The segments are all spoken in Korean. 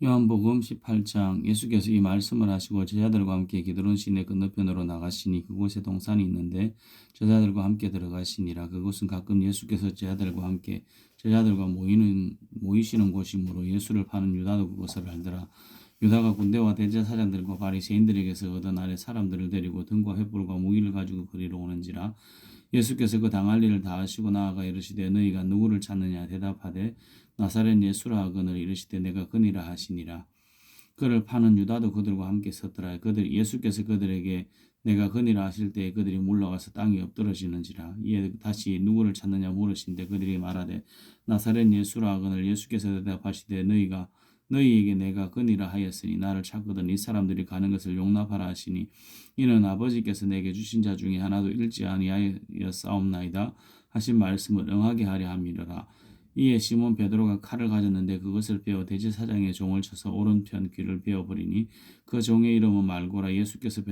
요한복음 18장. 예수께서 이 말씀을 하시고 제자들과 함께 기드론 시내 건너편으로 나가시니 그곳에 동산이 있는데 제자들과 함께 들어가시니라. 그곳은 가끔 예수께서 제자들과 함께 제자들과 모이시는 곳이므로 예수를 파는 유다도 그것을 알더라. 유다가 군대와 대제사장들과 바리새인들에게서 얻은 아래 사람들을 데리고 등과 횃불과 무기를 가지고 그리로 오는지라. 예수께서 그 당할 일을 다 하시고 나아가 이르시되 너희가 누구를 찾느냐 대답하되 나사렛 예수라 하거늘 이르시되 내가 그니라 하시니라. 그를 파는 유다도 그들과 함께 섰더라. 예수께서 그들에게 내가 그니라 하실 때에 그들이 물러가서 땅에 엎드러지는지라. 이에 다시 누구를 찾느냐 물으신데 그들이 말하되 나사렛 예수라 하거늘 예수께서 대답하시되 너희에게 내가 그니라 하였으니 나를 찾거든 이 사람들이 가는 것을 용납하라 하시니 이는 아버지께서 내게 주신 자 중에 하나도 잃지 아니하였사옵나이다 하신 말씀을 응하게 하려 함이로라. 이에 시몬 베드로가 칼을 가졌는데 그것을 베어 대제사장의 종을 쳐서 오른편 귀를 베어버리니 그 종의 이름은 말고라. 예수께서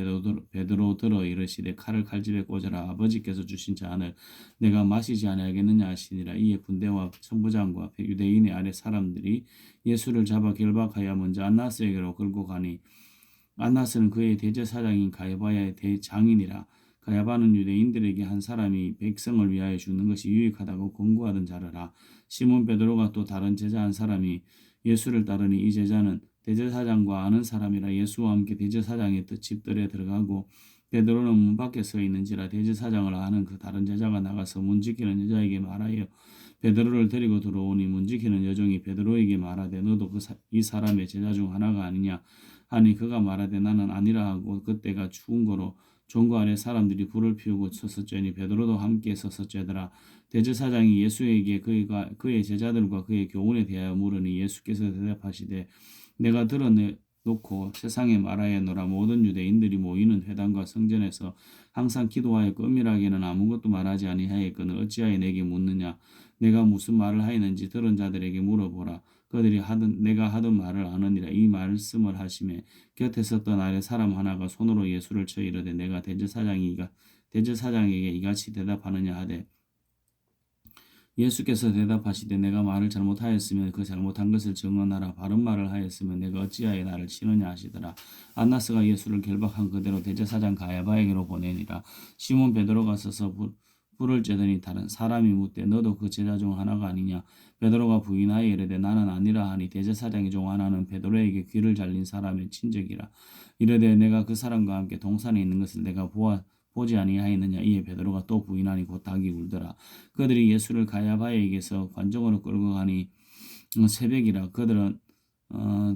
베드로 들어 이르시되 칼을 칼집에 꽂아라. 아버지께서 주신 잔을 내가 마시지 아니하겠느냐 하시니라. 이에 군대와 천부장과 유대인의 아래 사람들이 예수를 잡아 결박하여 먼저 안나스에게로 끌고 가니 안나스는 그의 대제사장인 가야바의 대장인이라. 가야바는 유대인들에게 한 사람이 백성을 위하여 죽는 것이 유익하다고 권고하던 자라라. 시몬 베드로가 또 다른 제자 한 사람이 예수를 따르니 이 제자는 대제사장과 아는 사람이라. 예수와 함께 대제사장의 집들에 들어가고 베드로는 문 밖에 서 있는지라. 대제사장을 아는 그 다른 제자가 나가서 문 지키는 여자에게 말하여 베드로를 데리고 들어오니 문 지키는 여종이 베드로에게 말하되 너도 이 사람의 제자 중 하나가 아니냐 하니 그가 말하되 나는 아니라 하고 그때가 추운 거로 종과 아래 사람들이 불을 피우고 서서 쬐니 베드로도 함께 서서 쬐더라. 대제사장이 예수에게 그의 제자들과 그의 교훈에 대하여 물으니 예수께서 대답하시되 내가 들어놓고 세상에 말하였노라. 모든 유대인들이 모이는 회당과 성전에서 항상 기도하여 은밀하게는 아무것도 말하지 아니하였거늘 어찌하여 내게 묻느냐. 내가 무슨 말을 하였는지 들은 자들에게 물어보라. 그들이 내가 하던 말을 아느니라. 이 말씀을 하심에 곁에 섰던 아래 사람 하나가 손으로 예수를 쳐 이르되 내가 대제사장에게 이같이 대답하느냐 하되 예수께서 대답하시되 내가 말을 잘못하였으면 그 잘못한 것을 증언하라. 바른 말을 하였으면 내가 어찌하여 나를 치느냐 하시더라. 안나스가 예수를 결박한 그대로 대제사장 가야바에게로 보내니라. 시몬 베드로가 서서 불을 쬐더니 다른 사람이 묻되 너도 그 제자 중 하나가 아니냐. 베드로가 부인하여 이르되 나는 아니라 하니 대제사장의 종 하나는 베드로에게 귀를 잘린 사람의 친족이라. 이르되 내가 그 사람과 함께 동산에 있는 것을 내가 보지 아니하였느냐. 이에 베드로가 또 부인하니 곧 닭이 울더라. 그들이 예수를 가야바에게서 관정으로 끌고 가니 새벽이라. 그들은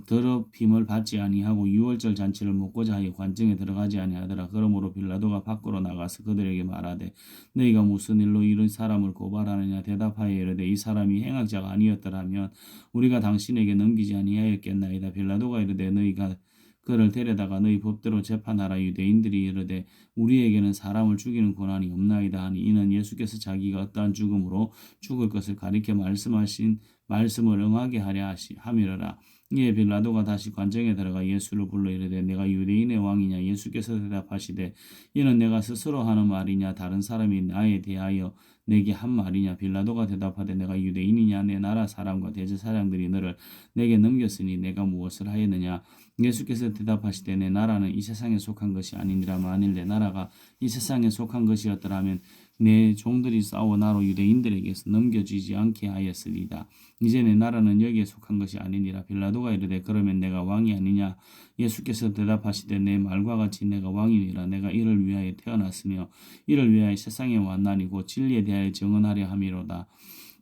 더럽힘을 받지 아니하고 유월절 잔치를 먹고자 하여 관정에 들어가지 아니하더라. 그러므로 빌라도가 밖으로 나가서 그들에게 말하되 너희가 무슨 일로 이런 사람을 고발하느냐. 대답하여 이르되 이 사람이 행악자가 아니었더라면 우리가 당신에게 넘기지 아니하였겠나이다. 빌라도가 이르되 너희가 그를 데려다가 너희 법대로 재판하라. 유대인들이 이르되 우리에게는 사람을 죽이는 권한이 없나이다 하니 이는 예수께서 자기가 어떠한 죽음으로 죽을 것을 가리켜 말씀하신 말씀을 응하게 하려 함이로라. 이에 빌라도가 다시 관정에 들어가 예수를 불러 이르되 내가 유대인의 왕이냐. 예수께서 대답하시되 이는 내가 스스로 하는 말이냐 다른 사람이 나에 대하여 내게 한 말이냐. 빌라도가 대답하되 내가 유대인이냐. 내 나라 사람과 대제사장들이 너를 내게 넘겼으니 내가 무엇을 하였느냐. 예수께서 대답하시되 내 나라는 이 세상에 속한 것이 아니니라. 만일 내 나라가 이 세상에 속한 것이었더라면 내 종들이 싸워 나로 유대인들에게서 넘겨지지 않게 하였으리이다. 이제 내 나라는 여기에 속한 것이 아니니라. 빌라도가 이르되 그러면 내가 왕이 아니냐. 예수께서 대답하시되 내 말과 같이 내가 왕이니라. 내가 이를 위하여 태어났으며 이를 위하여 세상에 왔나니 곧 진리에 대하여 증언하려 함이로다.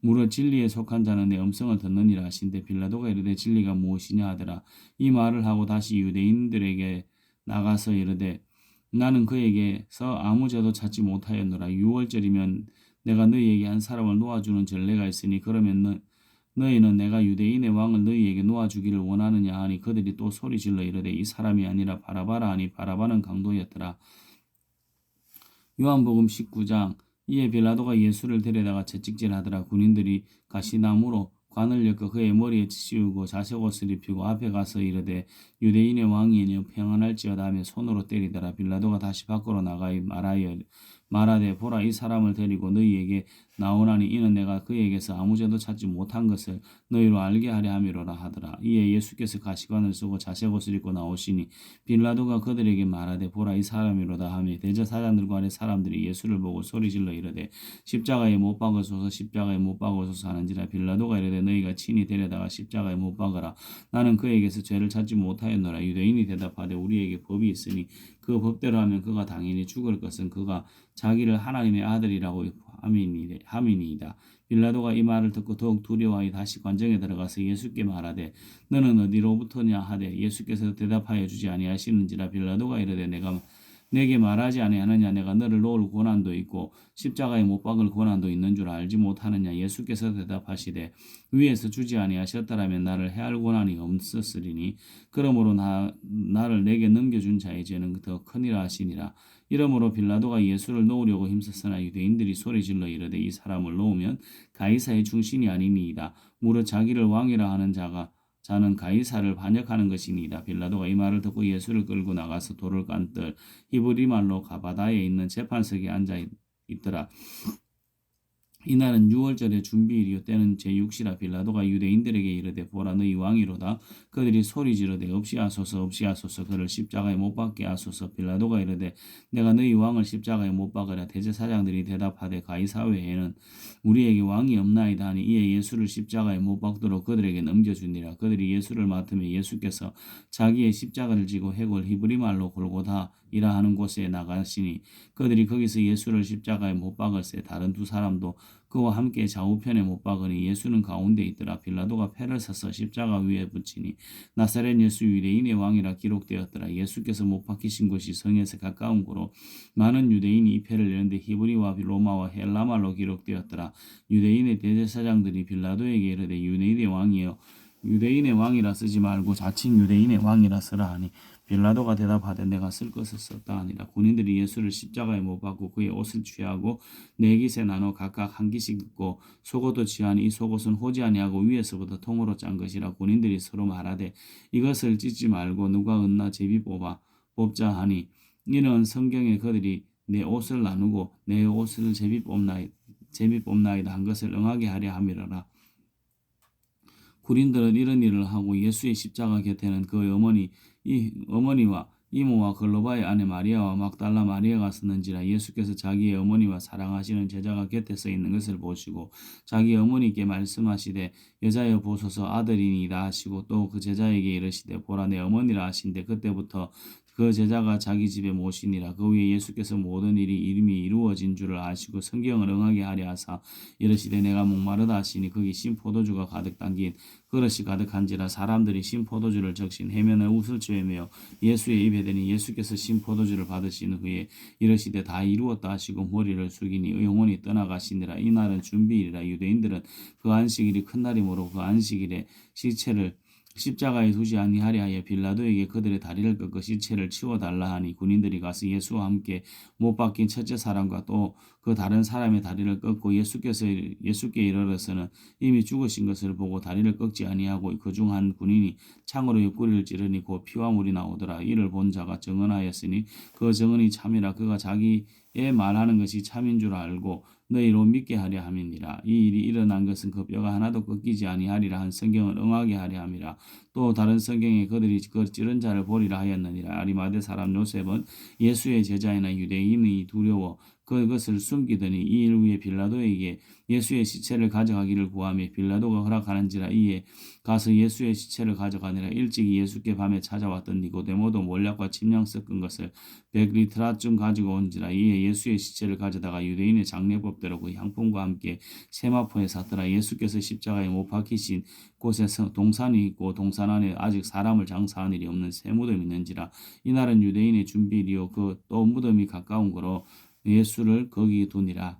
무릇 진리에 속한 자는 내 음성을 듣느니라 하신대 빌라도가 이르되 진리가 무엇이냐 하더라. 이 말을 하고 다시 유대인들에게 나가서 이르되 나는 그에게서 아무 죄도 찾지 못하였노라. 유월절이면 내가 너희에게 한 사람을 놓아주는 전례가 있으니 그러면 너희는 내가 유대인의 왕을 너희에게 놓아주기를 원하느냐 하니 그들이 또 소리질러 이르되 이 사람이 아니라 바라바라 하니 바라바는 강도였더라. 요한복음 19장. 이에 빌라도가 예수를 데려다가 채찍질하더라. 군인들이 가시나무로 관을 엮어 그의 머리에 씌우고 자색옷을 입히고 앞에 가서 이르되 유대인의 왕이니 평안할지어다 하며 손으로 때리더라. 빌라도가 다시 밖으로 나가 말하여 말하되 보라 이 사람을 데리고 너희에게 나오나니 이는 내가 그에게서 아무 죄도 찾지 못한 것을 너희로 알게 하려 함이로라 하더라. 이에 예수께서 가시관을 쓰고 자색옷을 입고 나오시니 빌라도가 그들에게 말하되 보라 이 사람이로다 하며 대제사장들과 아래 사람들이 예수를 보고 소리질러 이르되 십자가에 못 박으소서 십자가에 못 박으소서 하는지라. 빌라도가 이르되 너희가 친히 데려다가 십자가에 못 박으라. 나는 그에게서 죄를 찾지 못하였노라. 유대인이 대답하되 우리에게 법이 있으니 그 법대로 하면 그가 당연히 죽을 것은 그가 자기를 하나님의 아들이라고 함이니이다. 빌라도가 이 말을 듣고 더욱 두려워하여 다시 관정에 들어가서 예수께 말하되 너는 어디로부터냐 하되 예수께서 대답하여 주지 아니하시는지라. 빌라도가 이르되 내게 말하지 아니하느냐 내가 너를 놓을 고난도 있고 십자가에 못 박을 고난도 있는 줄 알지 못하느냐. 예수께서 대답하시되 위에서 주지 아니하셨더라면 나를 해할 고난이 없었으리니 그러므로 나를 내게 넘겨준 자의 죄는 더 크니라 하시니라. 이러므로 빌라도가 예수를 놓으려고 힘썼으나 유대인들이 소리질러 이르되 이 사람을 놓으면 가이사의 충신이 아니니이다. 무릇 자기를 왕이라 하는 자는 가이사를 반역하는 것이니이다. 빌라도가 이 말을 듣고 예수를 끌고 나가서 돌을 깐들 히브리 말로 가바다에 있는 재판석에 앉아 있더라. 이날은 유월절의 준비일이요 때는 제6시라. 빌라도가 유대인들에게 이르되 보라 너희 왕이로다. 그들이 소리지르되 없이하소서 없이하소서 그를 십자가에 못 박게 하소서. 빌라도가 이르되 내가 너희 왕을 십자가에 못 박으랴. 대제사장들이 대답하되 가이사 외에는 우리에게 왕이 없나이다 하니 이에 예수를 십자가에 못 박도록 그들에게 넘겨주니라. 그들이 예수를 맡으며 예수께서 자기의 십자가를 지고 해골 히브리 말로 골고다이라 하는 곳에 나가시니 그들이 거기서 예수를 십자가에 못 박을새 다른 두 사람도 그와 함께 좌우편에 못 박으니 예수는 가운데 있더라. 빌라도가 패를 서서 십자가 위에 붙이니 나사렛 예수 유대인의 왕이라 기록되었더라. 예수께서 못 박히신 곳이 성에서 가까운 고로 많은 유대인이 이 패를 내는데 히브리와 로마와 헬라말로 기록되었더라. 유대인의 대제사장들이 빌라도에게 이르되 유대인의 왕이여 유대인의 왕이라 쓰지 말고 자칭 유대인의 왕이라 쓰라 하니 빌라도가 대답하되 내가 쓸 것을 썼다 하니라. 군인들이 예수를 십자가에 못 박고 그의 옷을 취하고 네 깃에 나눠 각각 한 깃씩 입고 속옷도 취하니 이 속옷은 호지 아니하고 위에서부터 통으로 짠 것이라. 군인들이 서로 말하되 이것을 찢지 말고 누가 얻나 제비 뽑자 하니 이는 성경에 그들이 내 옷을 나누고 내 옷을 제비 뽑나이다 한 것을 응하게 하려 함이로라. 군인들은 이런 일을 하고 예수의 십자가 곁에는 그의 어머니와 이모와 글로바의 아내 마리아와 막달라 마리아가 섰는지라. 예수께서 자기의 어머니와 사랑하시는 제자가 곁에 서 있는 것을 보시고 자기 어머니께 말씀하시되 여자여 보소서 아들이니이다 하시고 또 그 제자에게 이르시되 보라 내 어머니라 하신데 그때부터 그 제자가 자기 집에 모시니라. 그 후에 예수께서 모든 일이 이름이 이루어진 줄을 아시고 성경을 응하게 하려 하사 이르시되 내가 목마르다 하시니 거기 신 포도주가 가득 담긴 그릇이 가득한지라. 사람들이 신 포도주를 적신 해면을 웃을 쬐매어 예수의 입에 대니 예수께서 신 포도주를 받으신 후에 이르시되 다 이루었다 하시고 머리를 숙이니 영혼이 떠나가시니라. 이날은 준비일이라. 유대인들은 그 안식일이 큰 날이므로 그 안식일에 시체를 십자가에 두지 아니하려 하여 빌라도에게 그들의 다리를 꺾어 시체를 치워달라 하니 군인들이 가서 예수와 함께 못 박힌 첫째 사람과 또 그 다른 사람의 다리를 꺾고 예수께 이르러서는 이미 죽으신 것을 보고 다리를 꺾지 아니하고 그 중 한 군인이 창으로 옆구리를 찌르니 곧 피와 물이 나오더라. 이를 본 자가 증언하였으니 그 증언이 참이라. 그가 자기의 말하는 것이 참인 줄 알고 너희로 믿게 하려 함이니라. 이 일이 일어난 것은 그 뼈가 하나도 꺾이지 아니하리라 한 성경을 응하게 하려 함이라. 또 다른 성경에 그들이 그 찌른 자를 보리라 하였느니라. 아리마대 사람 요셉은 예수의 제자이나 유대인이 두려워 그것을 숨기더니 이 일 후에 빌라도에게 예수의 시체를 가져가기를 구하며 빌라도가 허락하는지라. 이에 가서 예수의 시체를 가져가니라. 일찍이 예수께 밤에 찾아왔던 니고데모도 몰약과 침량 섞은 것을 100리트라쯤 가지고 온지라. 이에 예수의 시체를 가져다가 유대인의 장례법대로 그 향품과 함께 세마포에 샀더라. 예수께서 십자가에 못 박히신 곳에 동산이 있고 동산 안에 아직 사람을 장사한 일이 없는 새 무덤이 있는지라. 이날은 유대인의 준비일이요 그 또 무덤이 가까운 거로 예수를 거기 두니라.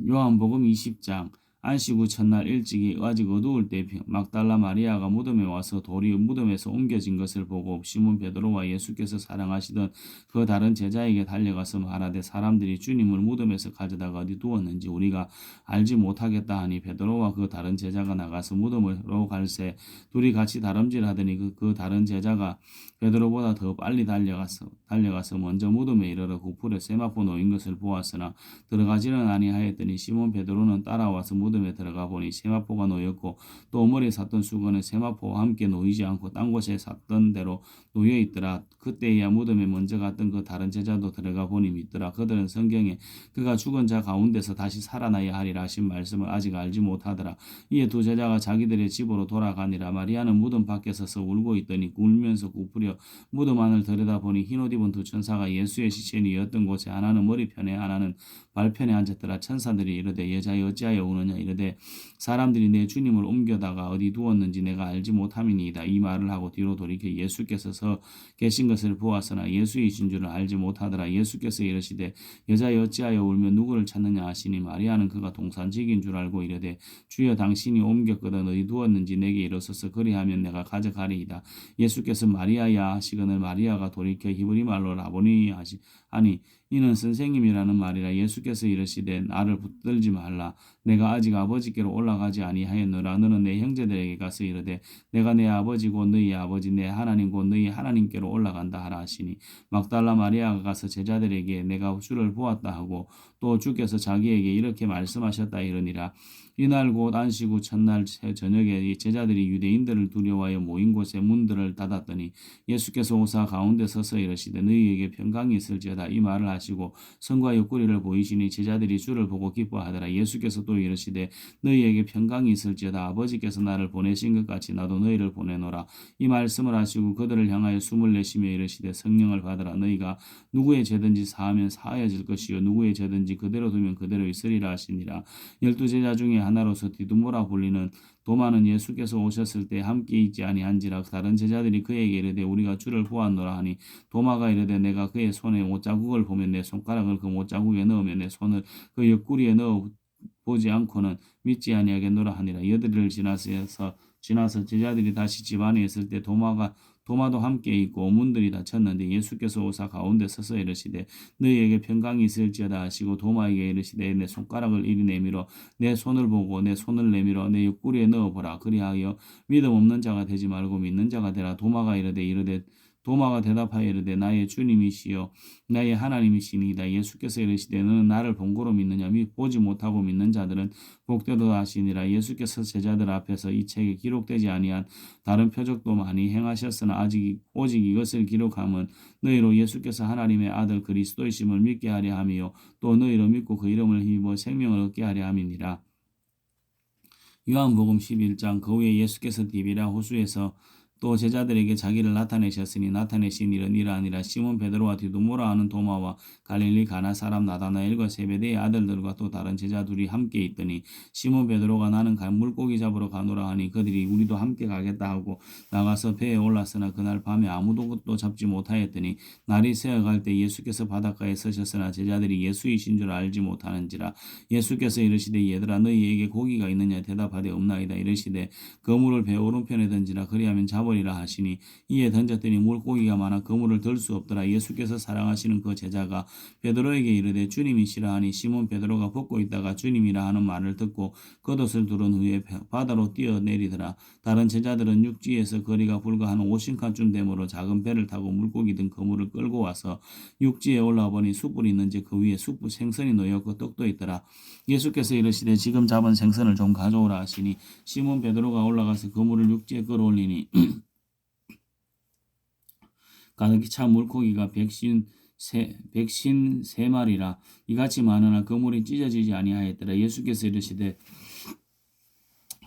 요한복음 20장. 안식 후 첫날 일찍이 아직 어두울 때 막달라 마리아가 무덤에 와서 돌이 무덤에서 옮겨진 것을 보고 시몬 베드로와 예수께서 사랑하시던 그 다른 제자에게 달려가서 말하되 사람들이 주님을 무덤에서 가져다가 어디 두었는지 우리가 알지 못하겠다 하니 베드로와 그 다른 제자가 나가서 무덤으로 갈새 둘이 같이 다름질하더니 그 다른 제자가 베드로보다 더 빨리 달려가서 먼저 무덤에 이르러 구풀에 세마포 놓인 것을 보았으나 들어가지는 아니하였더니 시몬 베드로는 따라와서 무덤에 들어가 보니 세마포가 놓였고 또 오물에 샀던 수건은 세마포와 함께 놓이지 않고 딴 곳에 샀던 대로 놓여 있더라. 그때야 무덤에 먼저 갔던 그 다른 제자도 들어가 보니 믿더라. 그들은 성경에 그가 죽은 자 가운데서 다시 살아나야 하리라 하신 말씀을 아직 알지 못하더라. 이에 두 제자가 자기들의 집으로 돌아가니라. 마리아는 무덤 밖에 서서 울고 있더니 울면서 구부려 무덤 안을 들여다보니 흰옷 입은 두 천사가 예수의 시신이었던 곳에 하나는 머리편에 하나는 발편에 앉았더라. 천사들이 이르되 여자여 어찌하여 우느냐 이르되 사람들이 내 주님을 옮겨다가 어디 두었는지 내가 알지 못함이니이다. 이 말을 하고 뒤로 돌이켜 예수께서 서 계신 것을 보았으나 예수이신 줄을 알지 못하더라. 예수께서 이르시되 여자여 어찌하여 울며 누구를 찾느냐 하시니 마리아는 그가 동산직인 줄 알고 이르되 주여 당신이 옮겼거든 어디 두었는지 내게 이르소서 그리하면 내가 가져가리이다. 예수께서 마리아야 하시거늘 마리아가 돌이켜 히브리 말로 라보니 하니 이는 선생님이라는 말이라. 예수께서 이르시되 나를 붙들지 말라. 내가 아직 아버지께로 올라가지 아니하였노라. 너는 내 형제들에게 가서 이르되 내가 내 아버지 곧 너희 아버지 내 하나님 곧 너희 하나님께로 올라간다 하라 하시니 막달라 마리아가 가서 제자들에게 내가 주를 보았다 하고 또 주께서 자기에게 이렇게 말씀하셨다 이르니라. 이날 곧 안식 후 첫날 저녁에 제자들이 유대인들을 두려워하여 모인 곳에 문들을 닫았더니 예수께서 오사 가운데 서서 이르시되 너희에게 평강이 있을지어다. 이 말을 하시고 성과 옆구리를 보이시니 제자들이 주를 보고 기뻐하더라. 예수께서 또 이르시되 너희에게 평강이 있을지어다. 아버지께서 나를 보내신 것 같이 나도 너희를 보내노라. 이 말씀을 하시고 그들을 향하여 숨을 내쉬며 이르시되 성령을 받으라. 너희가 누구의 죄든지 사하면 사하여질 것이요 누구의 죄든지 그대로 두면 그대로 있으리라 하시니라. 12제자 중에 하나로서 디두모라 불리는 도마는 예수께서 오셨을 때 함께 있지 아니한지라. 다른 제자들이 그에게 이르되 우리가 주를 보았노라 하니 도마가 이르되 내가 그의 손에 못자국을 보면 내 손가락을 그 못자국에 넣으면 내 손을 그 옆구리에 넣어 보지 않고는 믿지 아니하겠노라 하니라. 여드리를 지나서 제자들이 다시 집 안에 있을 때 도마도 함께 있고 문들이 닫혔는데 예수께서 오사 가운데 서서 이르시되 너희에게 평강이 있을지어다 하시고 도마에게 이르시되 내 손가락을 이리 내밀어 내 손을 보고 내 손을 내밀어 내 옆구리에 넣어보라. 그리하여 믿음 없는 자가 되지 말고 믿는 자가 되라. 도마가 대답하여 이르되 나의 주님이시여 나의 하나님이시니이다. 예수께서 이르시되 너는 나를 본고로 믿느냐 보지 못하고 믿는 자들은 복되도다 하시니라. 예수께서 제자들 앞에서 이 책에 기록되지 아니한 다른 표적도 많이 행하셨으나 오직 이것을 기록함은 너희로 예수께서 하나님의 아들 그리스도이심을 믿게 하려 함이요 또 너희로 믿고 그 이름을 힘입어 생명을 얻게 하려 함이니라. 요한복음 11장. 그 후에 예수께서 디비랴 호수에서 또 제자들에게 자기를 나타내셨으니 나타내신 일은 이러하니라. 시몬 베드로와 디두모라 하는 도마와 갈릴리 가나 사람 나다나엘과 세베대의 아들들과 또 다른 제자 둘이 함께 있더니 시몬 베드로가 나는 물고기 잡으러 가노라 하니 그들이 우리도 함께 가겠다 하고 나가서 배에 올랐으나 그날 밤에 아무것도 잡지 못하였더니 날이 새어갈 때 예수께서 바닷가에 서셨으나 제자들이 예수이신 줄 알지 못하는지라. 예수께서 이르시되 얘들아 너희에게 고기가 있느냐 대답하되 없나이다. 이르시되 그물을 배 오른편에 던지라. 그리하면 버리라 하시니 이에 던졌더니 물고기가 많아 그물을 들 수 없더라. 예수께서 사랑하시는 그 제자가 베드로에게 이르되 주님이시라 하니 시몬 베드로가 벗고 있다가 주님이라 하는 말을 듣고 겉옷을 두른 후에 바다로 뛰어내리더라. 다른 제자들은 육지에서 거리가 불과 한 50칸쯤 되므로 작은 배를 타고 물고기 든 그물을 끌고 와서 육지에 올라와 보니 숯불이 있는지 그 위에 숯불 생선이 놓였고 떡도 있더라. 예수께서 이르시되 지금 잡은 생선을 좀 가져오라 하시니 시몬 베드로가 올라가서 그물을 육지에 끌어올리니 가득히 차 물고기가 153마리라. 이같이 많으나 그물이 찢어지지 아니하였더라. 예수께서 이르시되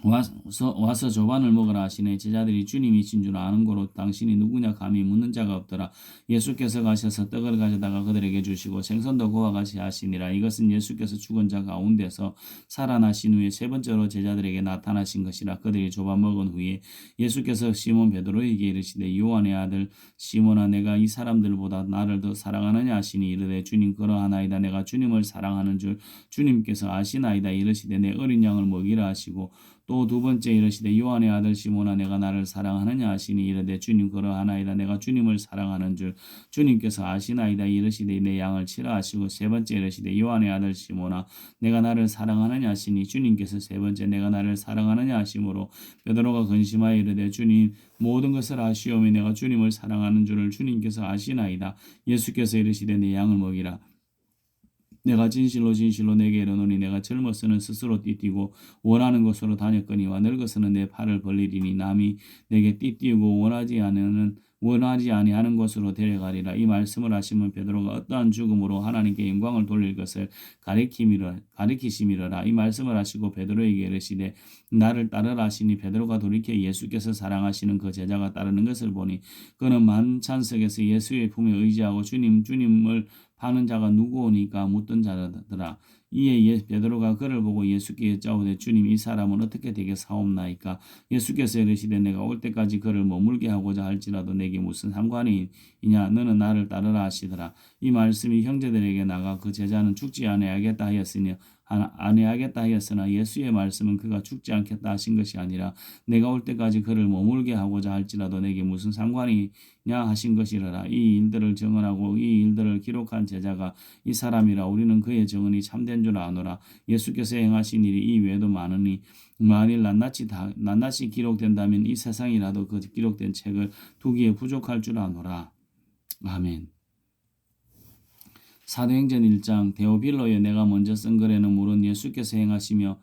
와서 조반을 먹으라 하시네. 제자들이 주님이신 줄 아는 고로 당신이 누구냐 감히 묻는 자가 없더라. 예수께서 가셔서 떡을 가져다가 그들에게 주시고 생선도 그와 같이 하시니라. 이것은 예수께서 죽은 자 가운데서 살아나신 후에 세 번째로 제자들에게 나타나신 것이라. 그들이 조반 먹은 후에 예수께서 시몬 베드로에게 이르시되 요한의 아들 시몬아 내가 이 사람들보다 나를 더 사랑하느냐 하시니 이르되 주님 그러하나이다. 내가 주님을 사랑하는 줄 주님께서 아시나이다. 이르시되 내 어린 양을 먹이라 하시고 또 두 번째 이르시되 요한의 아들 시몬아 내가 나를 사랑하느냐 하시니 이르되 주님 그러하나이다. 내가 주님을 사랑하는 줄 주님께서 아시나이다. 이르시되 내 양을 치라 하시고 세 번째 이르시되 요한의 아들 시몬아 내가 나를 사랑하느냐 하시니 주님께서 세 번째 내가 나를 사랑하느냐 하심으로 베드로가 근심하여 이르되 주님 모든 것을 아시오며 내가 주님을 사랑하는 줄을 주님께서 아시나이다. 예수께서 이르시되 내 양을 먹이라. 내가 진실로 진실로 내게 이르노니 내가 젊어서는 스스로 띠띠고 원하는 곳으로 다녔거니와 늙어서는 내 팔을 벌리리니 남이 내게 띠띠우고 원하지 아니하는 곳으로 데려가리라. 이 말씀을 하시면 베드로가 어떠한 죽음으로 하나님께 영광을 돌릴 것을 가리키심이로라. 이 말씀을 하시고 베드로에게 이르시되 나를 따르라 하시니 베드로가 돌이켜 예수께서 사랑하시는 그 제자가 따르는 것을 보니 그는 만찬석에서 예수의 품에 의지하고 주님을 파는 자가 누구오니까 묻던 자더라. 이에 베드로가 그를 보고 예수께 여짜오되 주님 이 사람은 어떻게 되겠사옵나이까. 예수께서 이르시되 내가 올 때까지 그를 머물게 하고자 할지라도 내게 무슨 상관이 이냐 너는 나를 따르라 하시더라. 이 말씀이 형제들에게 나가 그 제자는 죽지 아니하겠다 하였으나 예수의 말씀은 그가 죽지 않겠다 하신 것이 아니라 내가 올 때까지 그를 머물게 하고자 할지라도 내게 무슨 상관이냐 하신 것이라라. 이 일들을 증언하고 이 일들을 기록한 제자가 이 사람이라. 우리는 그의 증언이 참된 줄 아노라. 예수께서 행하신 일이 이 외에도 많으니 만일 낱낱이 기록된다면 이 세상이라도 그 기록된 책을 두기에 부족할 줄 아노라. 아멘. 사도행전 1장 데오빌로에 내가 먼저 쓴 글에는 물은 예수께서 행하시며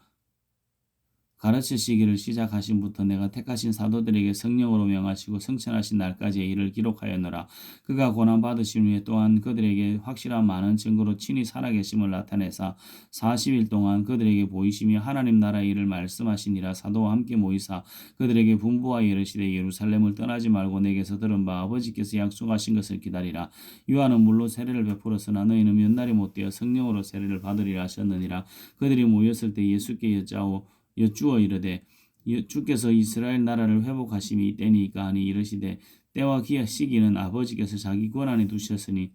가르치시기를 시작하신부터 내가 택하신 사도들에게 성령으로 명하시고 성천하신 날까지의 일을 기록하였노라. 그가 고난받으신 후에 또한 그들에게 확실한 많은 증거로 친히 살아계심을 나타내사 40일 동안 그들에게 보이시며 하나님 나라의 일을 말씀하시니라. 사도와 함께 모이사 그들에게 분부하여 이르시되 예루살렘을 떠나지 말고 내게서 들은 바 아버지께서 약속하신 것을 기다리라. 요한은 물로 세례를 베풀었으나 너희는 몇 날이 못되어 성령으로 세례를 받으리라 하셨느니라. 그들이 모였을 때 예수께 여쭈어 이르되 주께서 이스라엘 나라를 회복하심이 때니까 하니 이르시되 때와 시기는 아버지께서 자기 권한에 두셨으니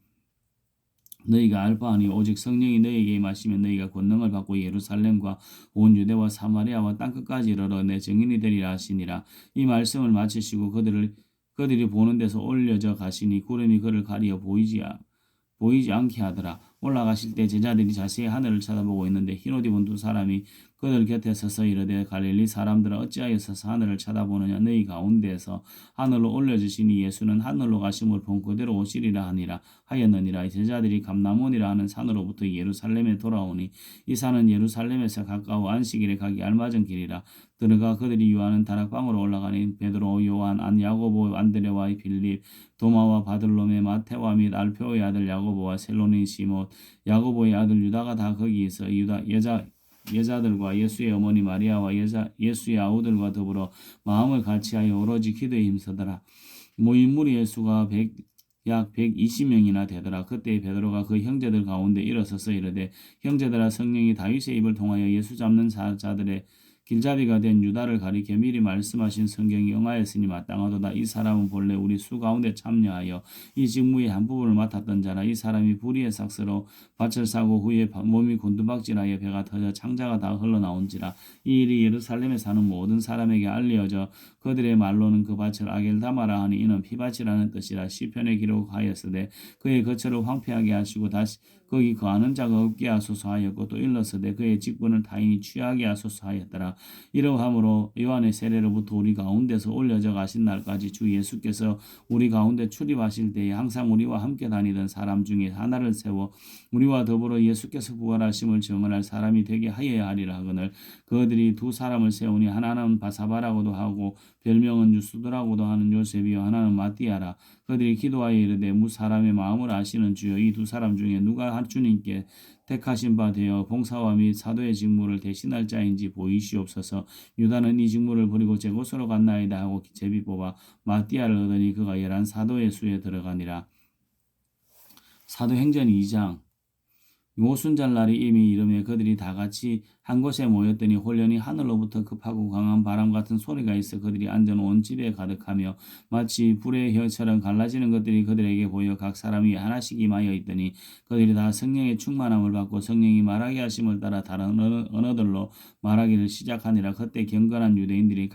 너희가 알바하니 오직 성령이 너희에게 임하시면 너희가 권능을 받고 예루살렘과 온 유대와 사마리아와 땅끝까지 이르러 내 증인이 되리라 하시니라. 이 말씀을 마치시고 그들이 보는 데서 올려져 가시니 구름이 그를 가리어 보이지 않게 하더라. 올라가실 때 제자들이 자세히 하늘을 쳐다보고 있는데 흰옷 입은 두 사람이 그들 곁에 서서 이르되 갈릴리 사람들아 어찌하여 서서 하늘을 쳐다보느냐. 너희 가운데에서 하늘로 올려주시니 예수는 하늘로 가심을 본 그대로 오시리라 하였느니라. 제자들이 감람원이라 하는 산으로부터 예루살렘에 돌아오니 이 산은 예루살렘에서 가까워 안식일에 가기 알맞은 길이라. 들어가 그들이 유하는 다락방으로 올라가니 베드로 요한 야고보 안드레와 빌립 도마와 바들로메 마테와 및 알페오의 아들 야고보와 셀로니 시몬 야고보의 아들 유다가 다 거기 있어 여자들과 예수의 어머니 마리아와 예수의 아우들과 더불어 마음을 같이하여 오로지 기도에 힘쓰더라. 모인 무리의 수가 약 120명이나 되더라. 그때 베드로가 그 형제들 가운데 일어서서 이르되 형제들아 성령이 다윗의 입을 통하여 예수 잡는 자들의 길잡이가 된 유다를 가리켜 미리 말씀하신 성경이 응하였으니 마땅하도다. 이 사람은 본래 우리 수 가운데 참여하여 이 직무의 한 부분을 맡았던 자라. 이 사람이 불의의 삭스로 밭을 사고 후에 몸이 곤두박질하여 배가 터져 창자가 다 흘러나온지라. 이 일이 예루살렘에 사는 모든 사람에게 알려져 그들의 말로는 그 밭을 아겔다마라 하니 이는 피밭이라는 뜻이라. 시편에 기록하였으되 그의 거처를 황폐하게 하시고 다시 거기 거하는 자가 없게 하소서 하였고 또 일러서되 그의 직분을 타인이 취하게 하소서 하였더라. 이러함으로 요한의 세례로부터 우리 가운데서 올려져 가신 날까지 주 예수께서 우리 가운데 출입하실 때에 항상 우리와 함께 다니던 사람 중에 하나를 세워 우리와 더불어 예수께서 부활하심을 증언할 사람이 되게 하여야 하리라 하거늘 그들이 두 사람을 세우니 하나는 바사바라고도 하고 별명은 유스도라고도 하는 요셉이요 하나는 마띠아라. 그들이 기도하여 이르되 무 사람의 마음을 아시는 주여 이 두 사람 중에 누가 주님께 택하신 바 되어 봉사와 및 사도의 직무를 대신할 자인지 보이시옵소서. 유다는 이 직무를 버리고 제 곳으로 갔나이다 하고 제비 뽑아 마띠아를 얻으니 그가 11 사도의 수에 들어가니라. 사도행전 2장. 오순절날이 이미 이르매 그들이 다 같이 한 곳에 모였더니 홀연히 하늘로부터 급하고 강한 바람 같은 소리가 있어 그들이 앉은 온 집에 가득하며 마치 불의 혀처럼 갈라지는 것들이 그들에게 보여 각 사람이 하나씩 임하여 있더니 그들이 다 성령의 충만함을 받고 성령이 말하게 하심을 따라 다른 언어들로 말하기를 시작하니라. 그때 경건한 유대인들이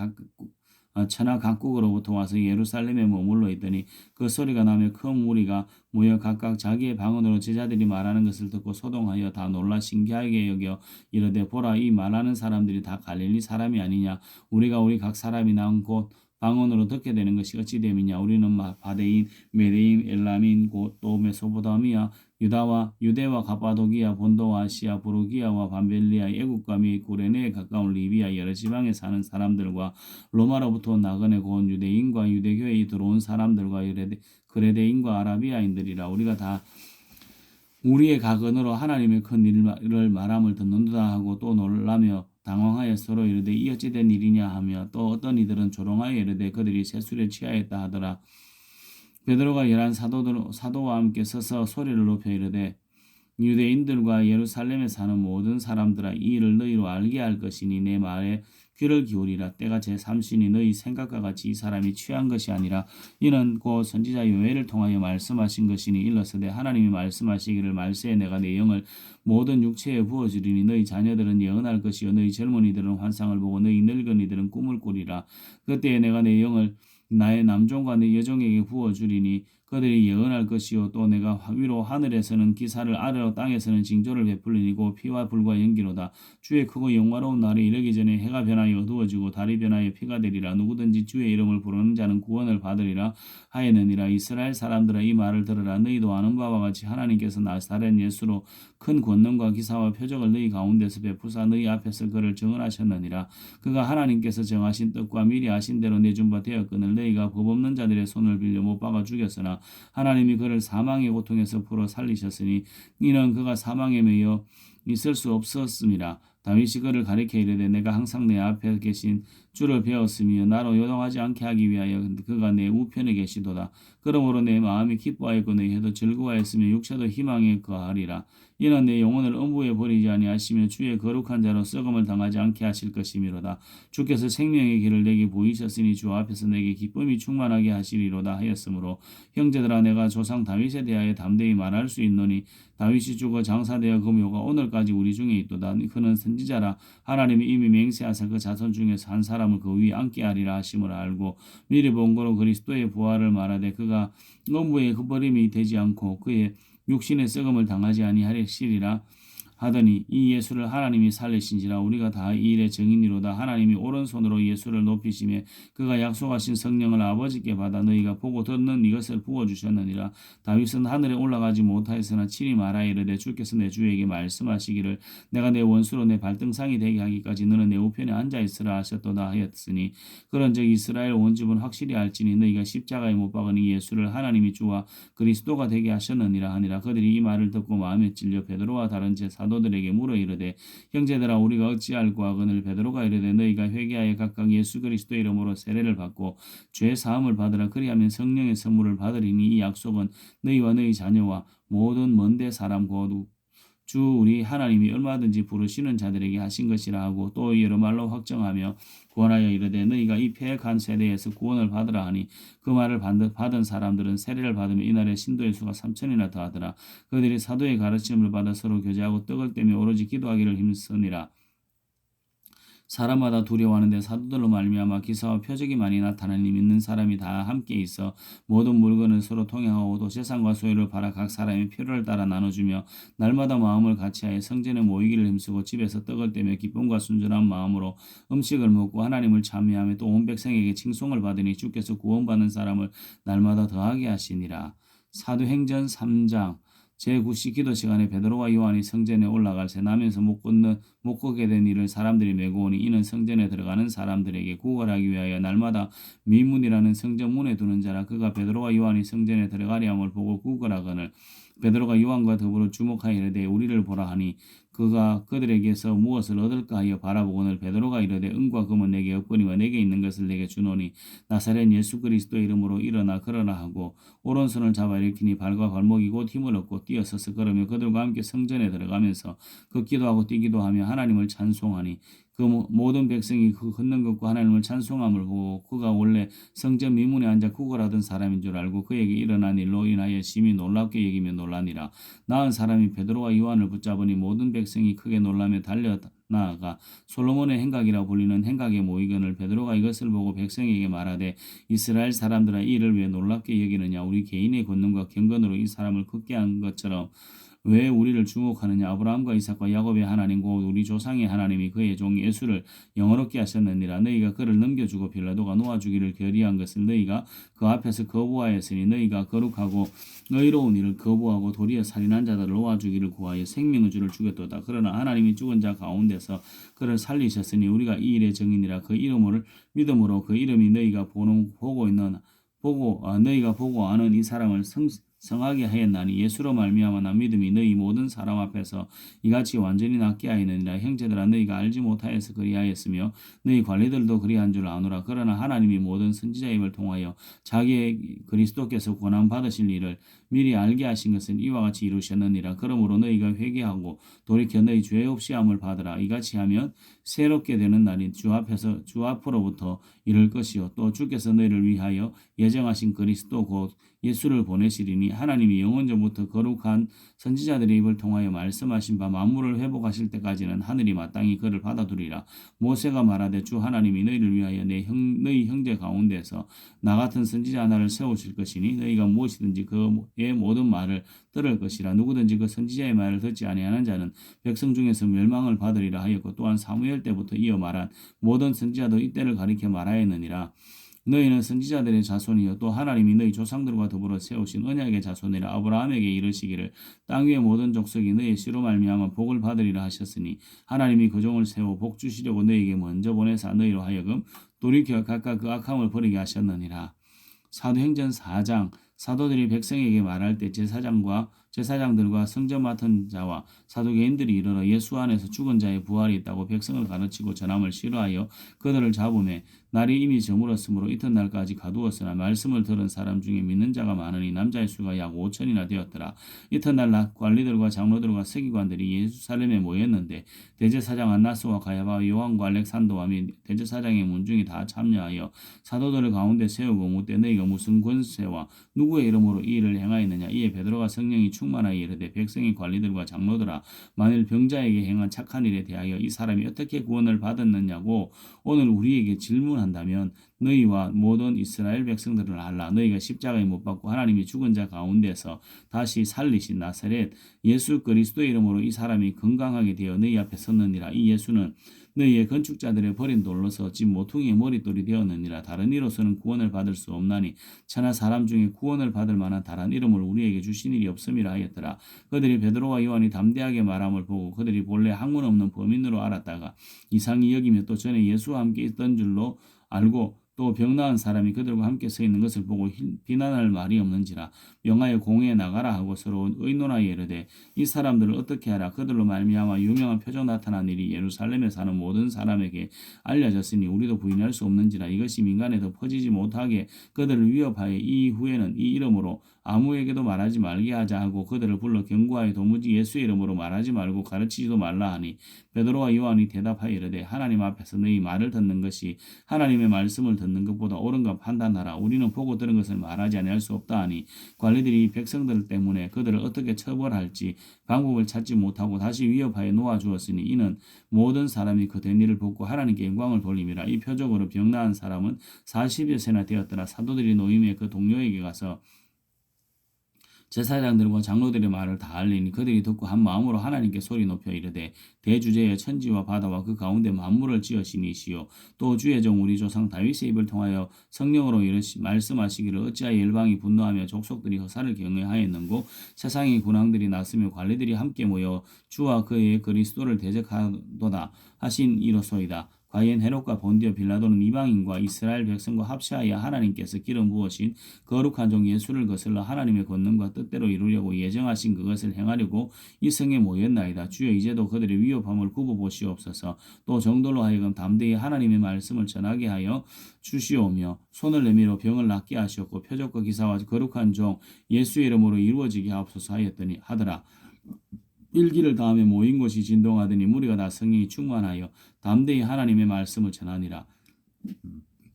천하 각국으로부터 와서 예루살렘에 머물러 있더니 그 소리가 나며 큰 무리가 모여 각각 자기의 방언으로 제자들이 말하는 것을 듣고 소동하여 다 놀라 신기하게 여겨 이르되 보라 이 말하는 사람들이 다 갈릴리 사람이 아니냐. 우리가 우리 각 사람이 나온 곳 방언으로 듣게 되는 것이 어찌 됨이냐. 우리는 바데인, 메데인, 엘람인, 곧 또 메소포타미아, 유대와 가파도기아, 본도와 아시아, 부르기아와 밤벨리아, 애국과 및 구레네에 가까운 리비아 여러 지방에 사는 사람들과 로마로부터 나그네 곧 유대인과 유대교에 들어온 사람들과 그레데인과 아라비아인들이라. 우리가 다 우리의 가근으로 하나님의 큰 일을 말함을 듣는다 하고 또 놀라며 당황하여 서로 이르되 이 어찌 된 일이냐 하며 또 어떤 이들은 조롱하여 이르되 그들이 세술에 취하였다 하더라. 베드로가 11 사도와 함께 서서 소리를 높여 이르되 유대인들과 예루살렘에 사는 모든 사람들아 이 일을 너희로 알게 할 것이니 내 말에 귀를 기울이라. 때가 제3시니 너희 생각과 같이 이 사람이 취한 것이 아니라 이는 곧 선지자 요엘을 통하여 말씀하신 것이니 일러서되 하나님이 말씀하시기를 말세에 내가 내 영을 모든 육체에 부어주리니 너희 자녀들은 예언할 것이요 너희 젊은이들은 환상을 보고 너희 늙은이들은 꿈을 꾸리라. 그때에 내가 내 영을 나의 남종과 내 여종에게 부어주리니 그들이 예언할 것이요 또 내가 위로 하늘에서는 기사를 아래로 땅에서는 징조를 베풀리니고 피와 불과 연기로다. 주의 크고 영화로운 날이 이르기 전에 해가 변하여 어두워지고 달이 변하여 피가 되리라. 누구든지 주의 이름을 부르는 자는 구원을 받으리라 하였느니라. 이스라엘 사람들아 이 말을 들으라. 너희도 아는 바와 같이 하나님께서 나사렛 예수로 큰 권능과 기사와 표적을 너희 가운데서 베푸사 너희 앞에서 그를 증언하셨느니라. 그가 하나님께서 정하신 뜻과 미리 아신 대로 내준 바 되었거늘 너희가 법 없는 자들의 손을 빌려 못 박아 죽였으나 하나님이 그를 사망의 고통에서 풀어 살리셨으니 이는 그가 사망에 매여 있을 수 없었음이라. 다윗이 그를 가리켜 이르되 내가 항상 내 앞에 계신 주를 배웠으며 나로 요동하지 않게 하기 위하여 그가 내 우편에 계시도다. 그러므로 내 마음이 기뻐하였고 내 혀도 즐거워했으며 육체도 희망에 거하리라. 이는 내 영혼을 음부에 버리지 아니하시며 주의 거룩한 자로 썩음을 당하지 않게 하실 것이미로다. 주께서 생명의 길을 내게 보이셨으니 주 앞에서 내게 기쁨이 충만하게 하시리로다 하였으므로 형제들아 내가 조상 다윗에 대하여 담대히 말할 수 있노니 다윗이 죽어 장사되어 그 묘가 오늘까지 우리 중에 있도다. 그는 선지자라. 하나님이 이미 맹세하사 그 자손 중에서 한 사람을 그 위에 앉게 하리라 하심을 알고 미리 본 거로 그리스도의 부활을 말하되 그가 음부의 그 버림이 되지 않고 그의 육신의 썩음을 당하지 아니하시리라 하더니 이 예수를 하나님이 살리신지라. 우리가 다 이 일의 증인이로다. 하나님이 오른손으로 예수를 높이시며 그가 약속하신 성령을 아버지께 받아 너희가 보고 듣는 이것을 부어주셨느니라. 다윗은 하늘에 올라가지 못하였으나 친히 말하여 이르되 주께서 내 주에게 말씀하시기를 내가 내 원수로 내 발등상이 되게 하기까지 너는 내 우편에 앉아있으라 하셨도다 하였으니 그런즉 이스라엘 온 집은 확실히 알지니 너희가 십자가에 못 박은 이 예수를 하나님이 주와 그리스도가 되게 하셨느니라 하니라. 그들이 이 말을 듣고 마음에 찔려 베드로와 다른 제 사도들에게 물어 이르되 형제들아 우리가 어찌할꼬 하거늘 베드로가 이르되 너희가 회개하여 각각 예수 그리스도 이름으로 세례를 받고 죄 사함을 받으라. 그리하면 성령의 선물을 받으리니 이 약속은 너희와 너희 자녀와 모든 먼데 사람 곧 주 우리 하나님이 얼마든지 부르시는 자들에게 하신 것이라 하고 또 여러 말로 확정하며 구원하여 이르되 너희가 이 패역한 세대에서 구원을 받으라 하니 그 말을 받은 사람들은 세례를 받으며 이날에 신도의 수가 3,000이나 더하더라. 그들이 사도의 가르침을 받아 서로 교제하고 떡을 떼며 오로지 기도하기를 힘쓰니라. 사람마다 두려워하는데 사도들로 말미암아 기사와 표적이 많이 나타나니 믿는 사람이 다 함께 있어 모든 물건을 서로 통행하고 또 재산과 소유를 팔아 각 사람의 필요를 따라 나눠주며 날마다 마음을 같이하여 성전에 모이기를 힘쓰고 집에서 떡을 떼며 기쁨과 순전한 마음으로 음식을 먹고 하나님을 찬미하며 또 온 백성에게 칭송을 받으니 주께서 구원받는 사람을 날마다 더하게 하시니라. 사도행전 3장. 제9시 기도 시간에 베드로와 요한이 성전에 올라갈 새 나면서 못 걷게 된 이를 사람들이 메고 오니 이는 성전에 들어가는 사람들에게 구걸하기 위하여 날마다 미문이라는 성전 문에 두는 자라. 그가 베드로와 요한이 성전에 들어가려 함을 보고 구걸하거늘 베드로가 요한과 더불어 주목하여 이르되 우리를 보라 하니 그가 그들에게서 무엇을 얻을까 하여 바라보거늘 베드로가 이르되 은과 금은 내게 없거니와 내게 있는 것을 내게 주노니 나사렛 예수 그리스도의 이름으로 일어나 걸어라 하고 오른손을 잡아 일으키니 발과 발목이 곧 힘을 얻고 뛰어서서 걸으며 그들과 함께 성전에 들어가면서 걷기도 하고 뛰기도 하며 하나님을 찬송하니 그 모든 백성이 그 걷는 것과 하나님을 찬송함을 보고 그가 원래 성전 미문에 앉아 구걸하던 사람인 줄 알고 그에게 일어난 일로 인하여 심히 놀랍게 여기며 놀라니라. 나은 사람이 베드로와 요한을 붙잡으니 모든 백성이 크게 놀라며 달려 나아가 솔로몬의 행각이라 불리는 행각에 모이거늘 베드로가 이것을 보고 백성에게 말하되 이스라엘 사람들아 이 일을 왜 놀랍게 여기느냐. 우리 개인의 권능과 경건으로 이 사람을 걷게 한 것처럼 왜 우리를 주목하느냐. 아브라함과 이삭과 야곱의 하나님 곧 우리 조상의 하나님이 그의 종 예수를 영어롭게 하셨느니라. 너희가 그를 넘겨주고 빌라도가 놓아주기를 결의한 것을 너희가 그 앞에서 거부하였으니 너희가 거룩하고 의로운 일을 거부하고 도리어 살인한 자들을 놓아주기를 구하여 생명의 주를 죽였도다. 그러나 하나님이 죽은 자 가운데서 그를 살리셨으니 우리가 이 일의 증인이라. 그 이름을 믿음으로 그 이름이 너희가 너희가 보고 아는 이 사람을 성하게 하였나니 예수로 말미암아 나 믿음이 너희 모든 사람 앞에서 이같이 완전히 낫게 하였느니라. 형제들아 너희가 알지 못하여서 그리하였으며 너희 관리들도 그리한 줄 아노라. 그러나 하나님이 모든 선지자 입을 통하여 자기의 그리스도께서 고난 받으실 일을 미리 알게 하신 것은 이와 같이 이루셨느니라. 그러므로 너희가 회개하고 돌이켜 너희 죄 없이 함을 받으라. 이같이 하면 새롭게 되는 날인 주 앞으로부터 이를 것이요 또 주께서 너희를 위하여 예정하신 그리스도 곧 예수를 보내시리니 하나님이 영원전부터 거룩한 선지자들의 입을 통하여 말씀하신 바 만물을 회복하실 때까지는 하늘이 마땅히 그를 받아두리라. 모세가 말하되 주 하나님이 너희를 위하여 너희 형제 가운데서 나 같은 선지자 하나를 세우실 것이니 너희가 무엇이든지 그의 모든 말을 들을 것이라. 누구든지 그 선지자의 말을 듣지 아니하는 자는 백성 중에서 멸망을 받으리라 하였고 또한 사무엘 때부터 이어 말한 모든 선지자도 이때를 가리켜 말하였느니라. 너희는 선지자들의 자손이요 또 하나님이 너희 조상들과 더불어 세우신 언약의 자손이라. 아브라함에게 이르시기를 땅 위의 모든 족속이 너희 씨로 말미암아 복을 받으리라 하셨으니 하나님이 그 종을 세워 복 주시려고 너희에게 먼저 보내사 너희로 하여금 돌이켜 각각 그 악함을 버리게 하셨느니라. 사도행전 4장 사도들이 백성에게 말할 때 제사장들과 성전 맡은 자와 사두개인들이 이르러 예수 안에서 죽은 자의 부활이 있다고 백성을 가르치고 전함을 싫어하여 그들을 잡음에 날이 이미 저물었으므로 이튿날까지 가두었으나 말씀을 들은 사람 중에 믿는 자가 많으니 남자의 수가 약 5천이나 되었더라. 이튿날 관리들과 장로들과 서기관들이 예루살렘에 모였는데 대제사장 안나스와 가야바와 요한과 알렉산더와 및 대제사장의 문중이 다 참여하여 사도들을 가운데 세우고 묻되 너희가 무슨 권세와 누구의 이름으로 이 일을 행하였느냐. 이에 베드로가 성령이 충만하여 이르되 백성의 관리들과 장로들아 만일 병자에게 행한 착한 일에 대하여 이 사람이 어떻게 구원을 받았느냐고 오늘 우리에게 질문한다면 너희와 모든 이스라엘 백성들을 알라. 너희가 십자가에 못 박고 하나님이 죽은 자 가운데서 다시 살리신 나사렛 예수 그리스도의 이름으로 이 사람이 건강하게 되어 너희 앞에 섰느니라. 이 예수는 너희의 건축자들의 버린 돌로서 어찌 모퉁이의 머릿돌이 되었느니라. 다른 이로서는 구원을 받을 수 없나니 천하 사람 중에 구원을 받을 만한 다른 이름을 우리에게 주신 일이 없음이라 하였더라. 그들이 베드로와 요한이 담대하게 말함을 보고 그들이 본래 학문 없는 범인으로 알았다가 이상히 여기며 또 전에 예수와 함께 있던 줄로 알고 또 병 나은 사람이 그들과 함께 서 있는 것을 보고 비난할 말이 없는지라. 명하여 공회에 나가라 하고 서로 의논하여 이르되 이 사람들을 어떻게 하라. 그들로 말미암아 유명한 표적 나타난 일이 예루살렘에 사는 모든 사람에게 알려졌으니 우리도 부인할 수 없는지라. 이것이 민간에 더 퍼지지 못하게 그들을 위협하여 이후에는 이 이름으로 아무에게도 말하지 말게 하자 하고 그들을 불러 경고하여 도무지 예수의 이름으로 말하지 말고 가르치지도 말라 하니 베드로와 요한이 대답하여 이르되 하나님 앞에서 너희 말을 듣는 것이 하나님의 말씀을 듣는 것보다 옳은가 판단하라. 우리는 보고 들은 것을 말하지 아니할 수 없다 하니 관리들이 백성들 때문에 그들을 어떻게 처벌할지 방법을 찾지 못하고 다시 위협하여 놓아주었으니 이는 모든 사람이 그 된 일을 보고 하나님께 영광을 돌림이라. 이 표적으로 병 나은 사람은 40여 세나 되었더라. 사도들이 노임에 그 동료에게 가서 제사장들과 장로들의 말을 다 알리니 그들이 듣고 한 마음으로 하나님께 소리 높여 이르되 대주제여 천지와 바다와 그 가운데 만물을 지으시니시요 또 주의 종 우리 조상 다윗의 입을 통하여 성령으로 말씀하시기를 어찌하여 열방이 분노하며 족속들이 허사를 경외하였는고 세상의 군왕들이 났으며 관리들이 함께 모여 주와 그의 그리스도를 대적하도다 하신 이로소이다. 과연 헤롯과 본디오 빌라도는 이방인과 이스라엘 백성과 합세하여 하나님께서 기름 부으신 거룩한 종 예수를 거슬러 하나님의 권능과 뜻대로 이루려고 예정하신 그것을 행하려고 이 성에 모였나이다. 주여 이제도 그들의 위협함을 굽어보시옵소서. 또 정돌로 하여금 담대히 하나님의 말씀을 전하게 하여 주시오며 손을 내밀어 병을 낫게 하시었고 표적과 기사와 거룩한 종 예수의 이름으로 이루어지게 하옵소서 하더라. 일기를 다음에 모인 곳이 진동하더니 무리가 다 성령이 충만하여 담대히 하나님의 말씀을 전하니라.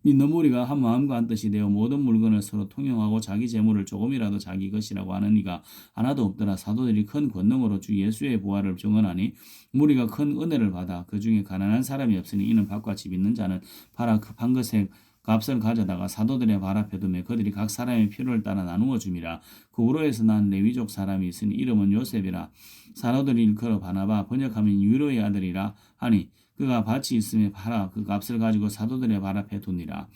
믿는 무리가 한 마음과 한 뜻이 되어 모든 물건을 서로 통용하고 자기 재물을 조금이라도 자기 것이라고 하는 이가 하나도 없더라. 사도들이 큰 권능으로 주 예수의 부활을 증언하니 무리가 큰 은혜를 받아 그 중에 가난한 사람이 없으니 이는 밭과 집 있는 자는 팔아 판 것에 값을 가져다가 사도들의 발 앞에 두매 그들이 각 사람의 필요를 따라 나누어 줌이라. 그 우로에서 난 레위족 사람이 있으니 이름은 요셉이라. 사도들이 일컬어 바나바 번역하면 유로의 아들이라 하니 그가 밭이 있음에 팔아 그 값을 가지고 사도들의 발 앞에 두니라.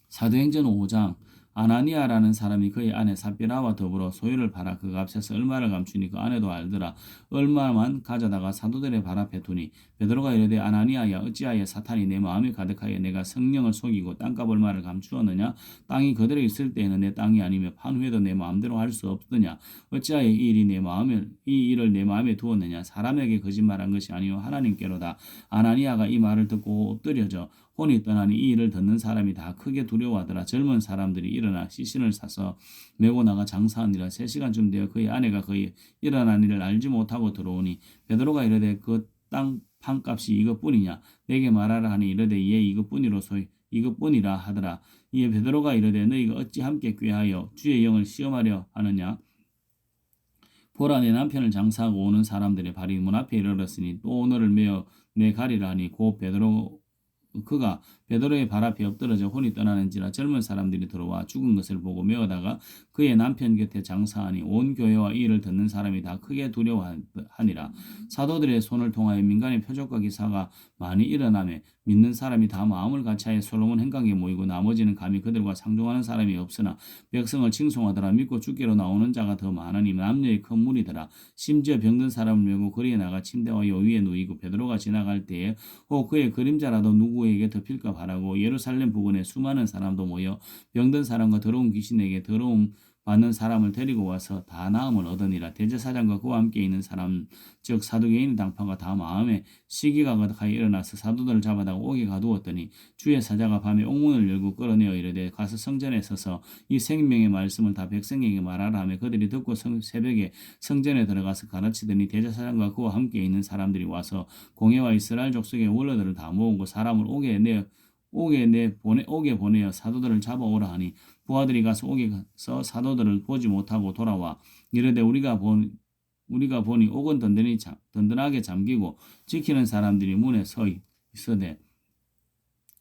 사도행전 5장 아나니아라는 사람이 그의 아내 삽비라와 더불어 소유를 팔아 그 값에서 얼마를 감추니 그 아내도 알더라. 얼마만 가져다가 사도들의 발 앞에 두니 베드로가 이르되 아나니아야 어찌하여 사탄이 내 마음에 가득하여 내가 성령을 속이고 땅값 얼마를 감추었느냐. 땅이 그대로 있을 때에는 내 땅이 아니며 판후에도 내 마음대로 할 수 없더냐. 어찌하여 이 일을 내 마음에 두었느냐. 사람에게 거짓말한 것이 아니요 하나님께로다. 아나니아가 이 말을 듣고 엎드려져 혼이 떠나니 이 일을 듣는 사람이 다 크게 두려워하더라. 젊은 사람들이 일어나 시신을 사서 메고 나가 장사하니라. 3시간쯤 되어 그의 아내가 그의 일어난 일을 알지 못하고 들어오니 베드로가 이르되 그 땅 판값이 이것뿐이냐. 내게 말하라 하니 이르되 예 이것뿐이라 하더라. 이에 베드로가 이르되 너희가 어찌 함께 꾀하여 주의 영을 시험하려 하느냐. 보라 내 남편을 장사하고 오는 사람들의 발이 문 앞에 이르렀으니 또 오늘을 메어 내 가리라 하니 곧 그가 베드로의 발 앞에 엎드러져 혼이 떠나는지라. 젊은 사람들이 들어와 죽은 것을 보고 메어다가 그의 남편 곁에 장사하니 온 교회와 이 일을 듣는 사람이 다 크게 두려워하니라. 사도들의 손을 통하여 민간의 표적과 기사가 많이 일어나며 믿는 사람이 다 마음을 같이하여 솔로몬 행각에 모이고 나머지는 감히 그들과 상종하는 사람이 없으나 백성을 칭송하더라. 믿고 죽기로 나오는 자가 더 많으니 남녀의 큰 무리더라. 심지어 병든 사람을 메고 거리에 나가 침대와 여위에 누이고 베드로가 지나갈 때에 혹 그의 그림자라도 누구에게 덮일까 바라고 예루살렘 부근에 수많은 사람도 모여 병든 사람과 더러운 귀신에게 더러움 받는 사람을 데리고 와서 다 나음을 얻으니라. 대제사장과 그와 함께 있는 사람 즉 사두개인 당파가 다 마음에 시기가 가득하여 일어나서 사도들을 잡아다가 옥에 가두었더니 주의 사자가 밤에 옥문을 열고 끌어내어 이르되 가서 성전에 서서 이 생명의 말씀을 다 백성에게 말하라 하며 그들이 듣고 새벽에 성전에 들어가서 가르치더니 대제사장과 그와 함께 있는 사람들이 와서 공회와 이스라엘 족속의 원로들을 다 모으고 사람을 옥에 보내어 사도들을 잡아오라 하니 부하들이 가서 옥에서 사도들을 보지 못하고 돌아와 이르되 우리가 보니 옥은 든든하게 잠기고 지키는 사람들이 문에 서 있으되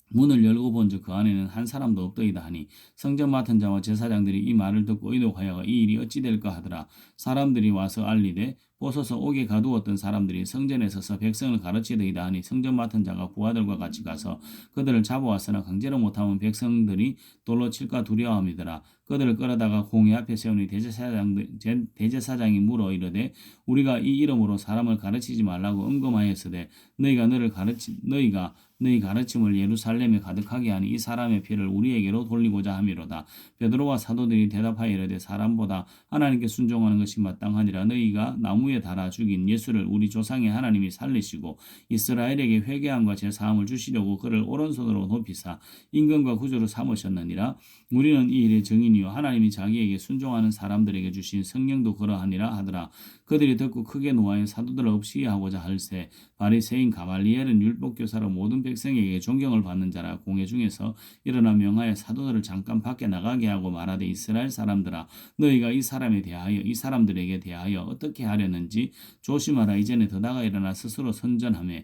문을 열고 본즉 그 안에는 한 사람도 없더이다 하니 성전 맡은 자와 제사장들이 이 말을 듣고 의독하여가 이 일이 어찌 될까 하더라. 사람들이 와서 알리되 보소서 옥에 가두었던 사람들이 성전에 서서 백성을 가르치더이다 하니 성전 맡은 자가 부하들과 같이 가서 그들을 잡아왔으나 강제로 못하면 백성들이 돌로 칠까 두려워함이더라. 그들을 끌어다가 공회 앞에 세우니 대제사장이 물어 이르되 우리가 이 이름으로 사람을 가르치지 말라고 음금하였으되 너희가 너희 가르침을 예루살렘에 가득하게 하니 이 사람의 피를 우리에게로 돌리고자 함이로다. 베드로와 사도들이 대답하여 이르되 사람보다 하나님께 순종하는 것이 마땅하니라. 너희가 나무에 달아 죽인 예수를 우리 조상의 하나님이 살리시고 이스라엘에게 회개함과 제사함을 주시려고 그를 오른손으로 높이사 임금과 구주로 삼으셨느니라. 우리는 이 일의 증인이요 하나님이 자기에게 순종하는 사람들에게 주신 성령도 그러하니라 하더라. 그들이 듣고 크게 노하여 사도들을 없이 하고자 할세 바리새인 가말리엘은 율법교사로 모든 백성에게 존경을 받는 자라. 공회 중에서 일어나 명하여 사도들을 잠깐 밖에 나가게 하고 말하되 이스라엘 사람들아 너희가 이 사람들에게 대하여 어떻게 하려느냐. 하였는지 조심하라. 이전에 더다가 일어나 스스로 선전하며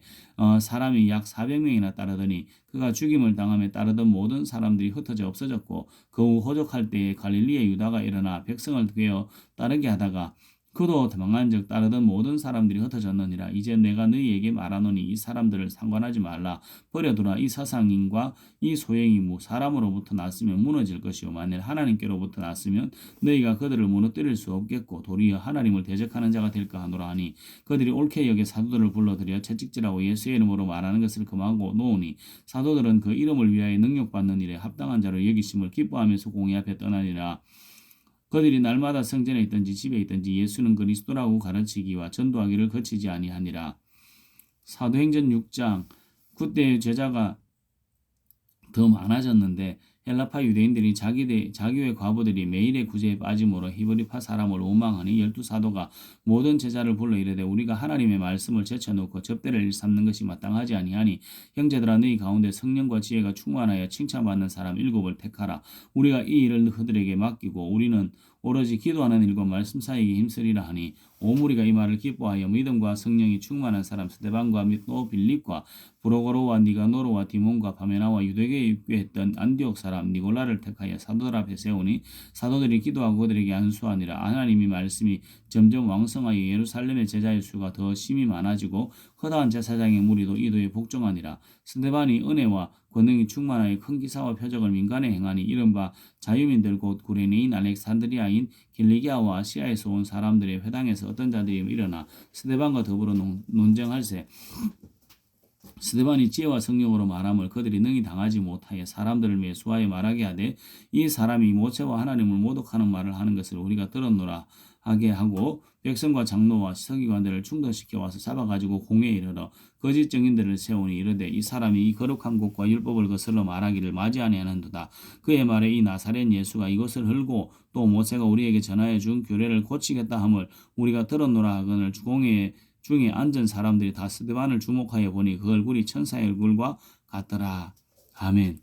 사람이 약 400명이나 따르더니 그가 죽임을 당함에 따르던 모든 사람들이 흩어져 없어졌고 그 후 호적할 때에 갈릴리의 유다가 일어나 백성을 괴어 따르게 하다가 그도 도망한즉 따르던 모든 사람들이 흩어졌느니라. 이제 내가 너희에게 말하노니 이 사람들을 상관하지 말라. 버려두라. 이 사상인과 이 소행이 사람으로부터 났으면 무너질 것이요 만일 하나님께로부터 났으면 너희가 그들을 무너뜨릴 수 없겠고 도리어 하나님을 대적하는 자가 될까 하노라 하니 그들이 옳게 여겨 사도들을 불러들여 채찍질하고 예수의 이름으로 말하는 것을 금하고 놓으니 사도들은 그 이름을 위하여 능력받는 일에 합당한 자로 여기심을 기뻐하면서 공회 앞에 떠나니라. 그들이 날마다 성전에 있든지 집에 있든지 예수는 그리스도라고 가르치기와 전도하기를 거치지 아니하니라. 사도행전 6장 그때의 제자가 더 많아졌는데 헬라파 유대인들이 자기의 과부들이 매일의 구제에 빠짐으로 히브리파 사람을 원망하니 12사도가 모든 제자를 불러 이르되 우리가 하나님의 말씀을 제쳐놓고 접대를 일삼는 것이 마땅하지 아니하니 형제들아 너희 가운데 성령과 지혜가 충만하여 칭찬받는 사람 7을 택하라. 우리가 이 일을 그들에게 맡기고 우리는 오로지 기도하는 일과 말씀 사이에 힘쓰리라 하니 온 무리가 이 말을 기뻐하여 믿음과 성령이 충만한 사람 스데반과 또 빌립과 브로고로와 니가노로와 디몬과 바메나와 유대교에 입교했던 안디옥 사람 니골라를 택하여 사도들 앞에 세우니 사도들이 기도하고 그들에게 안수하니라. 하나님의 말씀이 점점 왕성하여 예루살렘의 제자의 수가 더 심히 많아지고 허다한 제사장의 무리도 이도에 복종하니라. 스데반이 은혜와 권능이 충만하여 큰 기사와 표적을 민간에 행하니 이른바 자유민들 곧 구레네인 알렉산드리아인 길리기아와 아시아에서 온 사람들의 회당에서 어떤 자들이 일어나 스데반과 더불어 논쟁할세. 스데반이 지혜와 성령으로 말함을 그들이 능히 당하지 못하여 사람들을 매수하여 말하게 하되 이 사람이 모세와 하나님을 모독하는 말을 하는 것을 우리가 들었노라 하게 하고 백성과 장로와 서기관들을 충동시켜 와서 잡아가지고 공회에 이르러 거짓 증인들을 세우니 이르되 이 사람이 이 거룩한 곳과 율법을 거슬러 말하기를 맞이 아니하는도다. 그의 말에 이 나사렛 예수가 이것을 헐고 또 모세가 우리에게 전하여 준 규례를 고치겠다 함을 우리가 들었노라 하거늘 공회 중에 앉은 사람들이 다 스데반을 주목하여 보니 그 얼굴이 천사의 얼굴과 같더라. 아멘.